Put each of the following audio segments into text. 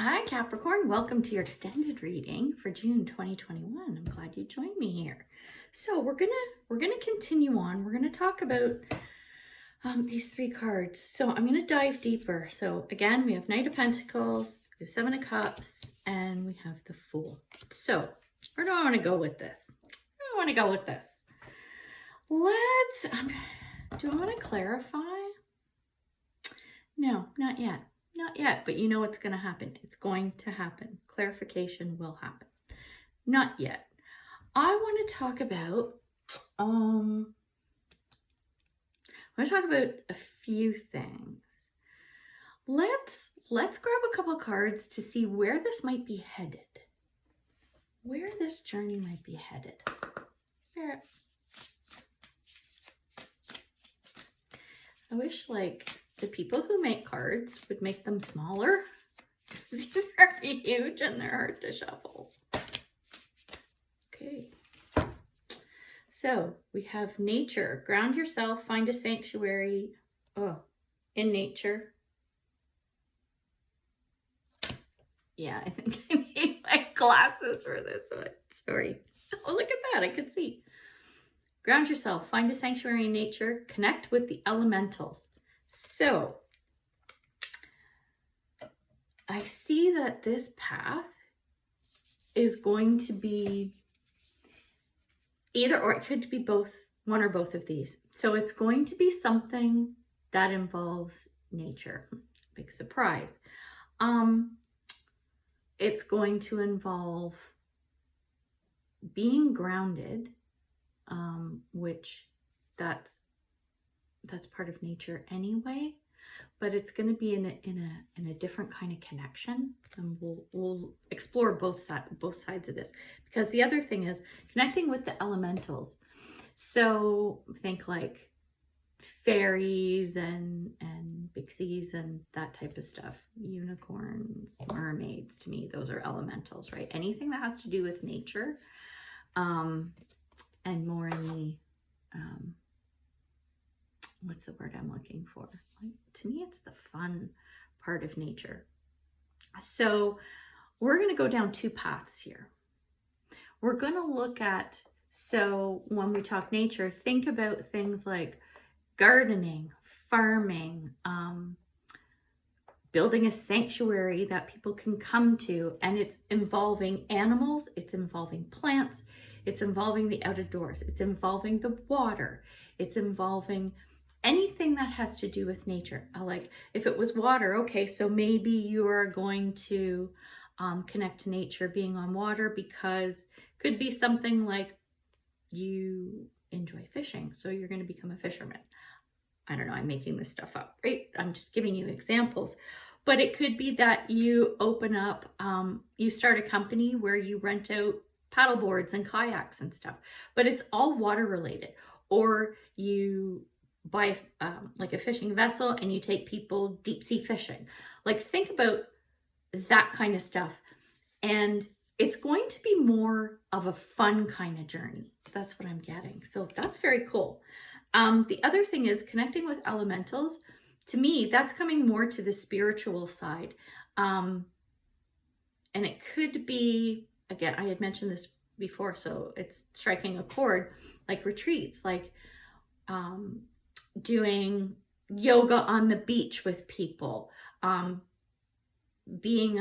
Hi Capricorn, welcome to your extended reading for June 2021. I'm glad you joined me here. So we're gonna continue on. We're gonna talk about these three cards. So I'm gonna dive deeper. So again, we have Knight of Pentacles, we have Seven of Cups, and we have the Fool. So where do I want to go with this? I want to go with this. Do I want to clarify? No, not yet. Not yet, but you know what's going to happen. It's going to happen. Clarification will happen. Not yet. I want to talk about, a few things. Let's grab a couple cards to see where this might be headed. Where this journey might be headed. Here. I wish the people who make cards would make them smaller. These are huge and they're hard to shuffle. Okay. So we have nature. Ground yourself, find a sanctuary in nature. Yeah, I think I need my glasses for this one. Sorry. Oh, look at that. I could see. Ground yourself, find a sanctuary in nature, connect with the elementals. So I see that this path is going to be either, or it could be both, one or both of these. So it's going to be something that involves nature. Big surprise. It's going to involve being grounded, which that's part of nature anyway, but it's going to be in a different kind of connection, and we'll explore both sides of this, because the other thing is connecting with the elementals. So think like fairies and pixies and that type of stuff, unicorns, mermaids. To me, those are elementals, right? Anything that has to do with nature, and more in the what's the word I'm looking for? To me, it's the fun part of nature. So we're going to go down two paths here. We're going to look at, so when we talk nature, think about things like gardening, farming, building a sanctuary that people can come to, and it's involving animals, it's involving plants, it's involving the outdoors, it's involving the water, it's involving anything that has to do with nature. Like if it was water, okay, so maybe you are going to connect to nature being on water, because could be something like you enjoy fishing, so you're going to become a fisherman. I don't know, I'm making this stuff up, right? I'm just giving you examples. But it could be that you open up, you start a company where you rent out paddle boards and kayaks and stuff, but it's all water related. Or you buy like a fishing vessel and you take people deep sea fishing. Like think about that kind of stuff. And it's going to be more of a fun kind of journey. That's what I'm getting. So that's very cool. The other thing is connecting with elementals. To me, that's coming more to the spiritual side. And it could be, again, I had mentioned this before, so it's striking a chord, like retreats, like doing yoga on the beach with people, being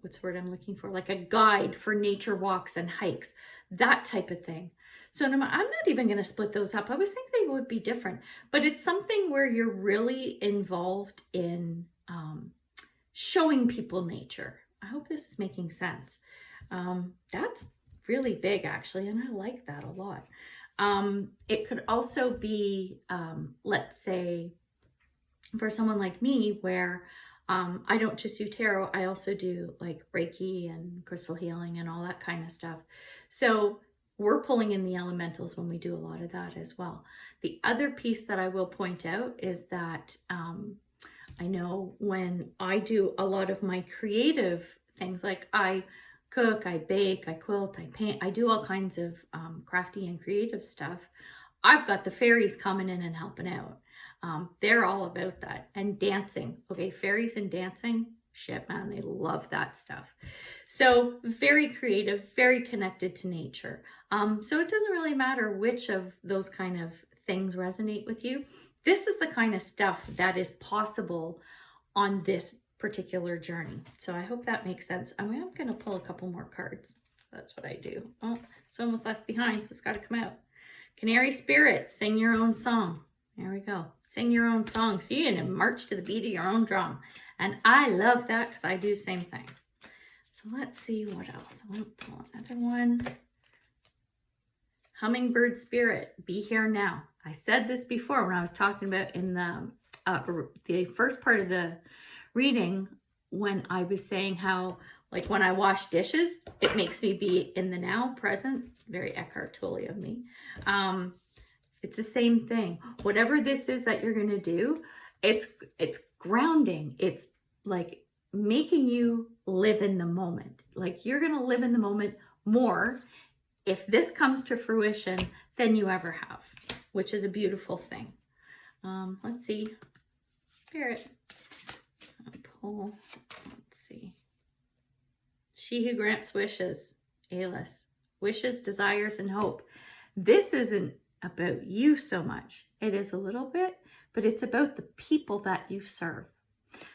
what's the word I'm looking for? Like a guide for nature walks and hikes, that type of thing. So I'm not even going to split those up. I always think they would be different, but it's something where you're really involved in showing people nature. I hope this is making sense. That's really big, actually, and I like that a lot. It could also be, let's say, for someone like me, where I don't just do tarot, I also do like Reiki and crystal healing and all that kind of stuff. So we're pulling in the elementals when we do a lot of that as well. The other piece that I will point out is that I know when I do a lot of my creative things, like I cook, I bake, I quilt, I paint, I do all kinds of crafty and creative stuff. I've got the fairies coming in and helping out. They're all about that. And dancing. Okay, fairies and dancing, shit, man, they love that stuff. So very creative, very connected to nature. So it doesn't really matter which of those kind of things resonate with you. This is the kind of stuff that is possible on this particular journey. So I hope that makes sense. I'm going to pull a couple more cards. That's what I do. Oh, it's almost left behind, so it's got to come out. Canary spirits, sing your own song. There we go. Sing your own song. So you can march to the beat of your own drum. And I love that because I do the same thing. So let's see what else. I want to pull another one. Hummingbird spirit, be here now. I said this before when I was talking about in the first part of the reading, when I was saying how, like, when I wash dishes, it makes me be in the now, present. Very Eckhart Tolle of me. It's the same thing. Whatever this is that you're going to do, it's grounding. It's like making you live in the moment. Like, you're going to live in the moment more if this comes to fruition than you ever have, which is a beautiful thing. Let's see. Spirit. Pull. Let's see. She who grants wishes. Alis. Wishes, desires, and hope. This isn't about you so much. It is a little bit, but it's about the people that you serve.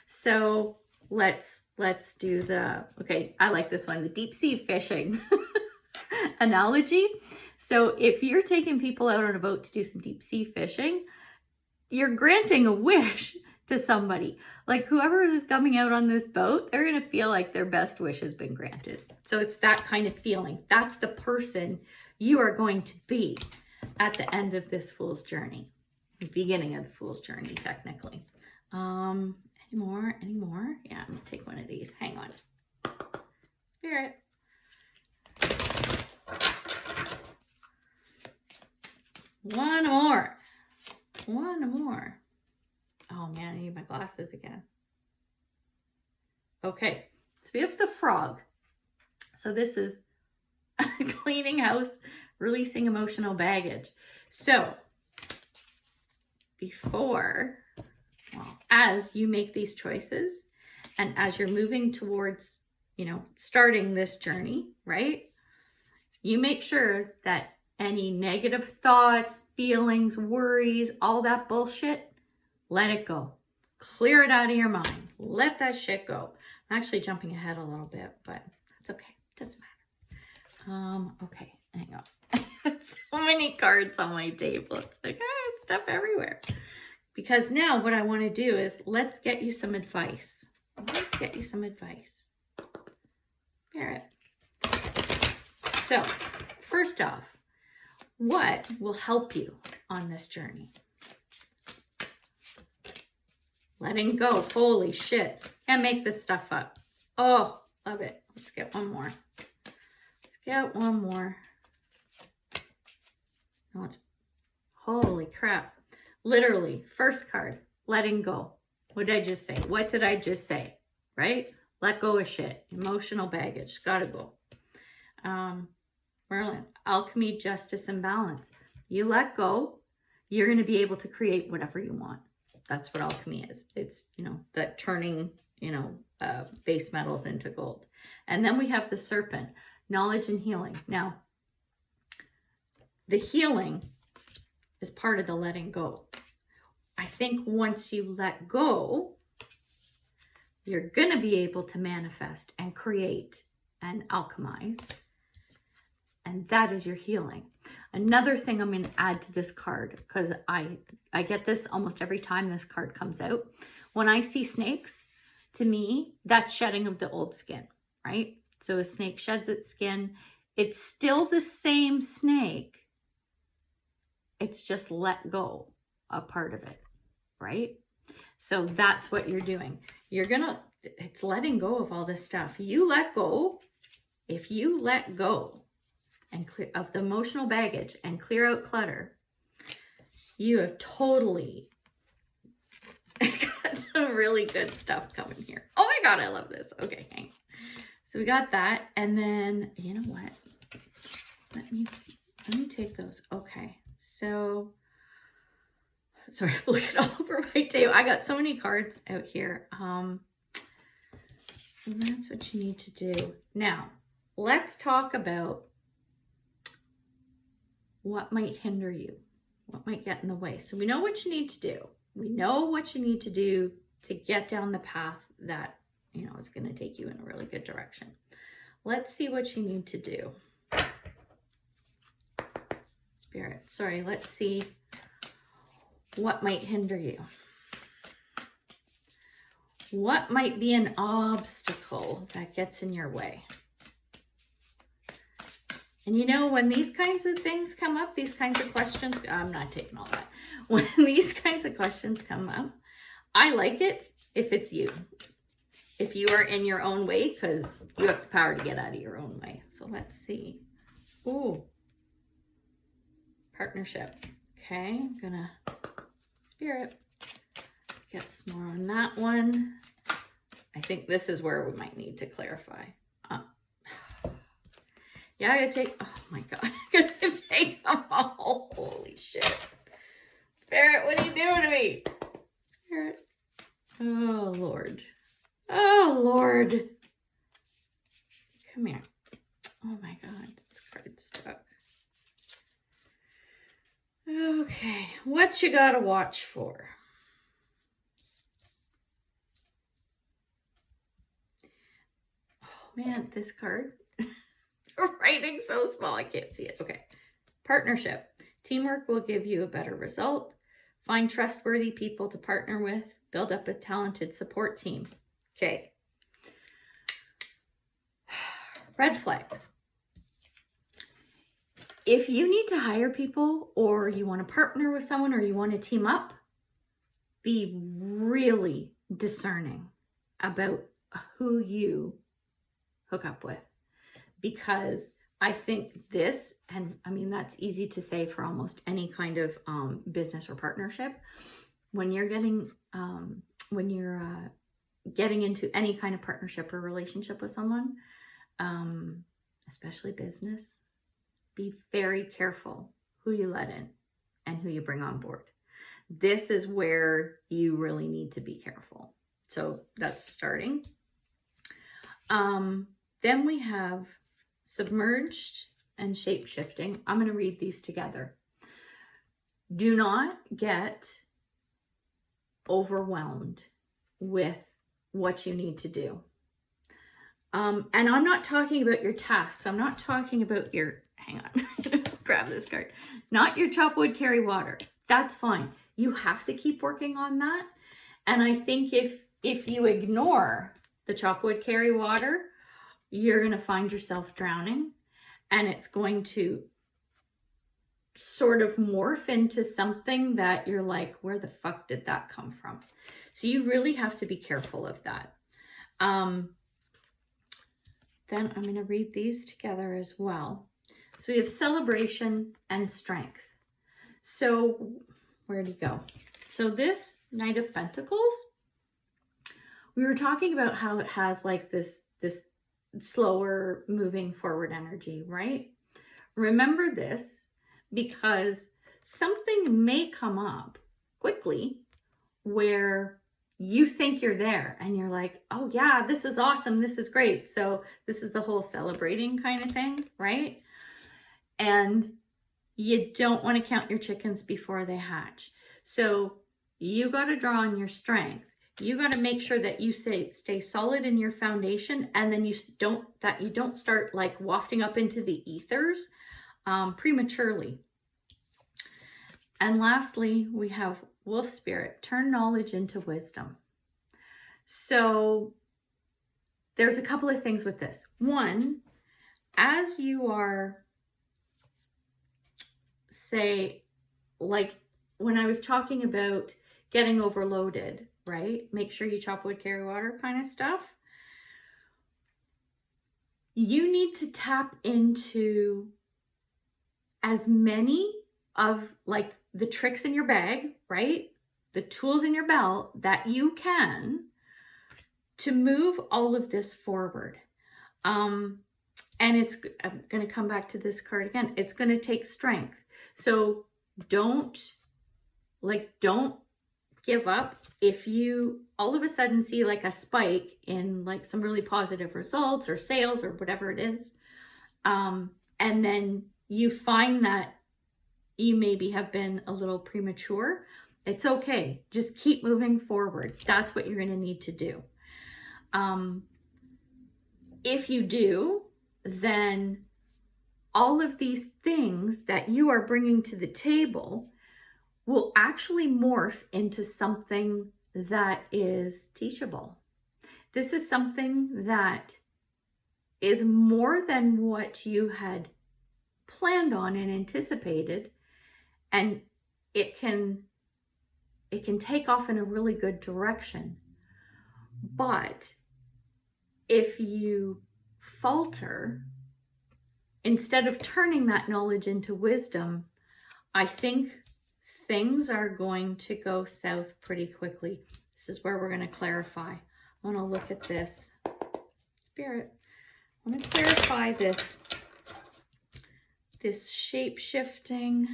So let's do the, okay, I like this one, the deep sea fishing analogy. So if you're taking people out on a boat to do some deep sea fishing, you're granting a wish to somebody. Like, whoever is coming out on this boat, they're going to feel like their best wish has been granted. So it's that kind of feeling. That's the person you are going to be at the end of this fool's journey. The beginning of the fool's journey, technically. Any more? Yeah, I'm going to take one of these. Hang on. Spirit. One more. Oh man, I need my glasses again. Okay, so we have the frog. So this is cleaning house, releasing emotional baggage. So as you make these choices and as you're moving towards, starting this journey, right? You make sure that any negative thoughts, feelings, worries, all that bullshit, let it go. Clear it out of your mind. Let that shit go. I'm actually jumping ahead a little bit, but that's okay. Doesn't matter. Okay, hang on. So many cards on my table. It's like, stuff everywhere. Because now what I want to do is let's get you some advice. Spirit. So, first off, what will help you on this journey? Letting go. Holy shit. Can't make this stuff up. Oh, love it. Let's get one more. No, holy crap. Literally, first card, letting go. What did I just say? Right? Let go of shit. Emotional baggage. Gotta go. Merlin, alchemy, justice, and balance. You let go, you're going to be able to create whatever you want. That's what alchemy is. It's, that turning, base metals into gold. And then we have the serpent, knowledge and healing. Now, the healing is part of the letting go. I think once you let go, you're going to be able to manifest and create and alchemize. And that is your healing. Another thing I'm going to add to this card, because I get this almost every time this card comes out. When I see snakes, to me, that's shedding of the old skin, right? So a snake sheds its skin. It's still the same snake. It's just let go a part of it, right? So that's what you're doing. It's letting go of all this stuff. You let go. If you let go and clear of the emotional baggage and clear out clutter, you have totally got some really good stuff coming here. Oh my God, I love this. Okay, hang on. So we got that. And then, you know what? Let me take those. Okay. So, sorry, I'm looking all over my table. I got so many cards out here. So that's what you need to do. Now, let's talk about what might hinder you, what might get in the way. So we know what you need to do. We know what you need to do to get down the path that, you know, is going to take you in a really good direction. Let's see what you need to do. Spirit, sorry, let's see what might hinder you. What might be an obstacle that gets in your way? And you know, when these kinds of things come up, these kinds of questions, I'm not taking all that. When these kinds of questions come up, I like it if it's you. If you are in your own way, because you have the power to get out of your own way. So let's see. Ooh. Partnership. Okay, I'm gonna, Spirit, get some more on that one. I think this is where we might need to clarify. Yeah, I gotta take, oh my God, I gotta take them all. Holy shit. Spirit, what are you doing to me? Spirit. Oh, Lord. Oh, Lord. Come here. Oh my God, this card's stuck. Okay, what you gotta watch for? Oh man, this card. Writing so small, I can't see it. Okay. Partnership. Teamwork will give you a better result. Find trustworthy people to partner with. Build up a talented support team. Okay. Red flags. If you need to hire people, or you want to partner with someone, or you want to team up, be really discerning about who you hook up with. Because I think this, and I mean, that's easy to say for almost any kind of business or partnership. When you're getting into any kind of partnership or relationship with someone, especially business, be very careful who you let in and who you bring on board. This is where you really need to be careful. So that's starting. Then we have submerged and shape-shifting. I'm going to read these together. Do not get overwhelmed with what you need to do. And I'm not talking about your tasks. I'm not talking about your, hang on, grab this card. Not your chop wood, carry water. That's fine. You have to keep working on that. And I think if you ignore the chop wood, carry water, you're going to find yourself drowning, and it's going to sort of morph into something that you're like, where the fuck did that come from? So you really have to be careful of that. Then I'm going to read these together as well. So we have celebration and strength. So where'd he go? So this Knight of Pentacles, we were talking about how it has like this slower moving forward energy, right? Remember this, because something may come up quickly where you think you're there and you're like, oh yeah, this is awesome, this is great. So this is the whole celebrating kind of thing, right? And you don't want to count your chickens before they hatch. So you got to draw on your strength. You got to make sure that you stay solid in your foundation, and then you don't start like wafting up into the ethers prematurely. And lastly, we have Wolf Spirit, turn knowledge into wisdom. So there's a couple of things with this. One, as you are, say, like when I was talking about getting overloaded, right? Make sure you chop wood, carry water kind of stuff. You need to tap into as many of like the tricks in your bag, right? The tools in your belt that you can to move all of this forward. And I'm going to come back to this card again. It's going to take strength. So don't give up if you all of a sudden see like a spike in like some really positive results or sales or whatever it is. And then you find that you maybe have been a little premature. It's okay. Just keep moving forward. That's what you're going to need to do. If you do, then all of these things that you are bringing to the table will actually morph into something that is teachable. This is something that is more than what you had planned on and anticipated, and it can take off in a really good direction. But if you falter, instead of turning that knowledge into wisdom, I think things are going to go south pretty quickly. This is where we're going to clarify. I want to look at this. Spirit, I want to clarify this shape-shifting.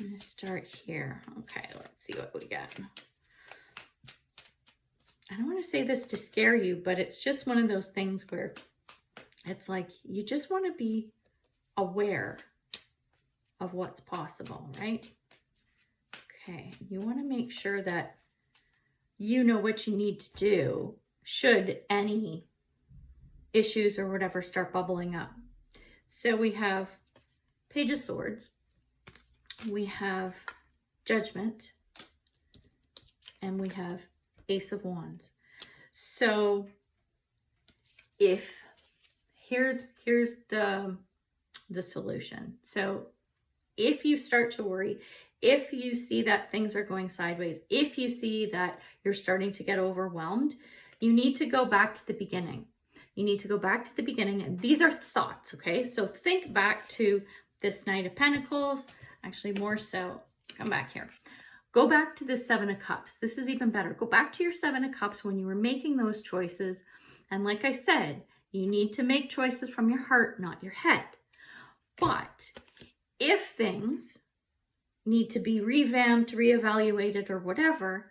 I'm going to start here. Okay, let's see what we get. I don't want to say this to scare you, but it's just one of those things where it's like you just want to be aware of what's possible, right? Okay, you want to make sure that you know what you need to do should any issues or whatever start bubbling up. So we have Page of Swords, we have Judgment, and we have Ace of Wands. So if here's the solution. So if you start to worry, if you see that things are going sideways, if you see that you're starting to get overwhelmed, you need to go back to the beginning. You need to go back to the beginning. And these are thoughts, okay? So think back to this Knight of Pentacles. Actually, more so, come back here. Go back to the Seven of Cups. This is even better. Go back to your Seven of Cups when you were making those choices. And like I said, you need to make choices from your heart, not your head. But if things need to be revamped, reevaluated, or whatever,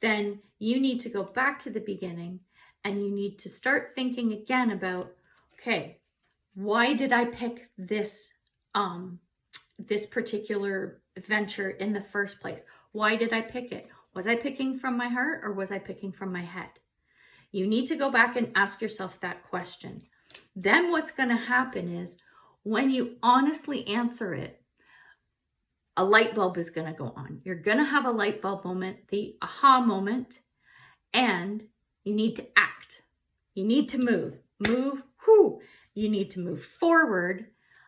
then you need to go back to the beginning and you need to start thinking again about, okay, why did I pick this, this particular venture in the first place? Why did I pick it? Was I picking from my heart or was I picking from my head? You need to go back and ask yourself that question. Then what's going to happen is when you honestly answer it, a light bulb is going to go on. You're going to have a light bulb moment, the aha moment, and you need to act. You need to move. You need to move forward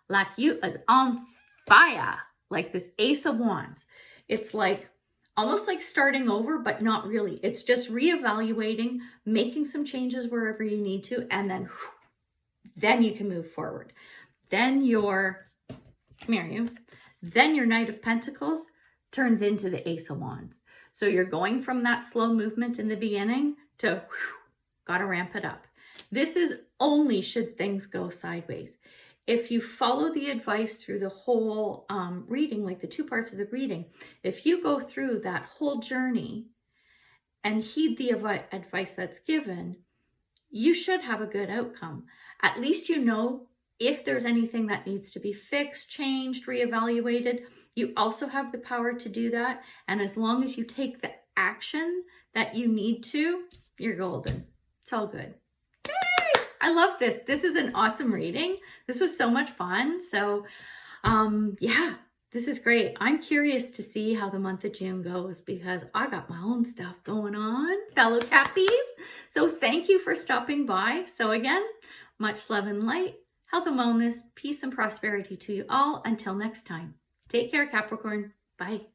like you is on fire, like this Ace of Wands. It's like almost like starting over, but not really. It's just reevaluating, making some changes wherever you need to, and then you can move forward. Then your Knight of Pentacles turns into the Ace of Wands. So you're going from that slow movement in the beginning to gotta ramp it up. This is only should things go sideways. If you follow the advice through the whole reading, like the two parts of the reading, if you go through that whole journey and heed the advice that's given, you should have a good outcome. At least you know if there's anything that needs to be fixed, changed, reevaluated. You also have the power to do that. And as long as you take the action that you need to, you're golden. It's all good. Yay! I love this. This is an awesome reading. This was so much fun. So yeah, this is great. I'm curious to see how the month of June goes because I got my own stuff going on, fellow Cappies. So thank you for stopping by. So again, much love and light, health and wellness, peace and prosperity to you all. Until next time, take care, Capricorn. Bye.